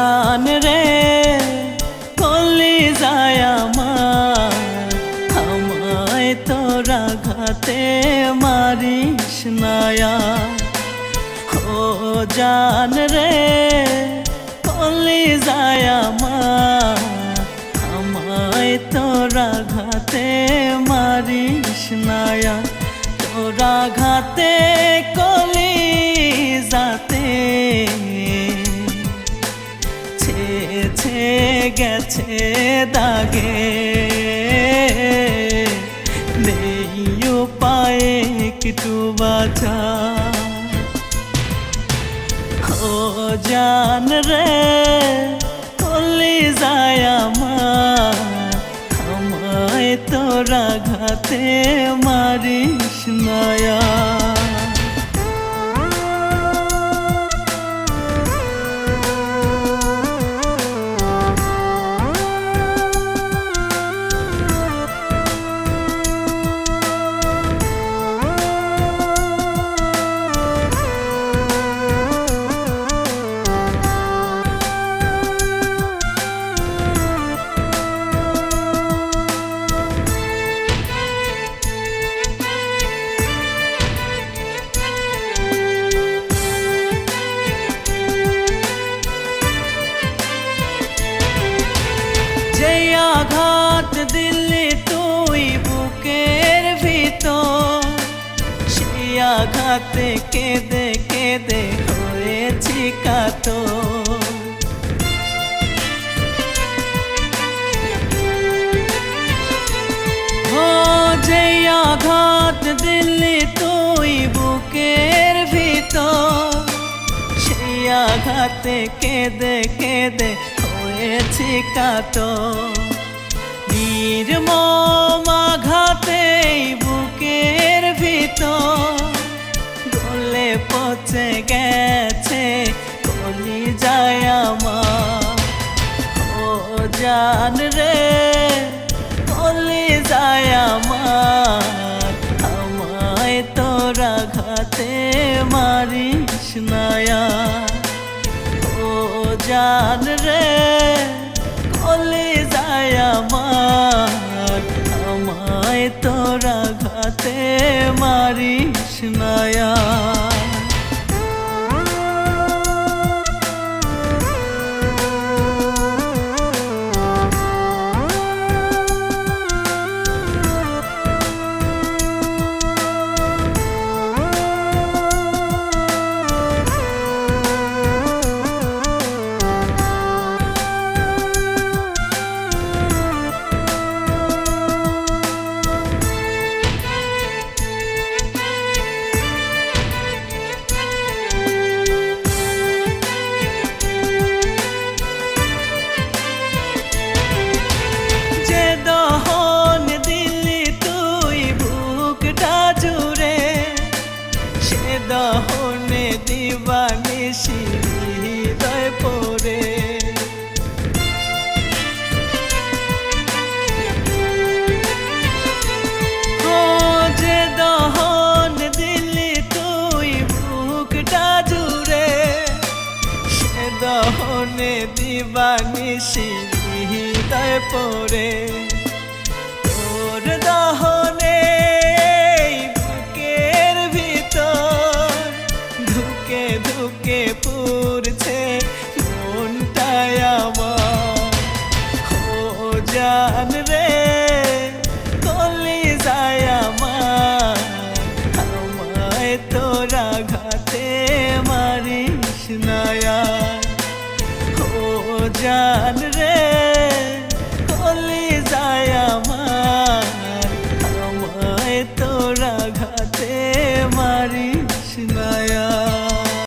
জান রে কলিজায় আমার, আমায় তোরা ঘাতে মারিস নায়া। ও জান রে কলিজায় আমার, আমায় তোরা ঘাতে মারিস নায়া। তোরা ঘাতে কলিজাতে ছে গেছে দাগে, নেই উপায় একটু বাঁচা। ও জান রে কলিজায় আমার, আমায় তোরা ঘাতে মারিস নায়া। আঘাত দিলি তুই বুকের ভিতর, সেই আঘাতে কেঁদে কেঁদে হয়েছি কাতর। ও যে আঘাত দিলি তুই বুকের ভিতর, সেই আঘাতে কেঁদে কেঁদে হয়েছি কাতর। নির্মম আঘাতে বুকের ভিতর গলে পচে গেছে কলিজায় আমার। ও জান রে কলিজায় আমার, আমায় তোরা ঘাতে মারিস নায়া। ও জান রে কলিজায় আমার, আমায় তোরা ঘাতে মারিস নায়া। দহনে দিবানিশি হৃদয় পড়ে, ও যে দহন দিলি তুই বুকটা জুড়ে, সে দহনে দিবানিশি হৃদয় পড়ে। তোর দহনে ধুকে পুরছে মনটায় আমার। ও জান রে কলিজায় আমার, আমায় তোরা ঘাতে মারিস নায়া। ও জান রে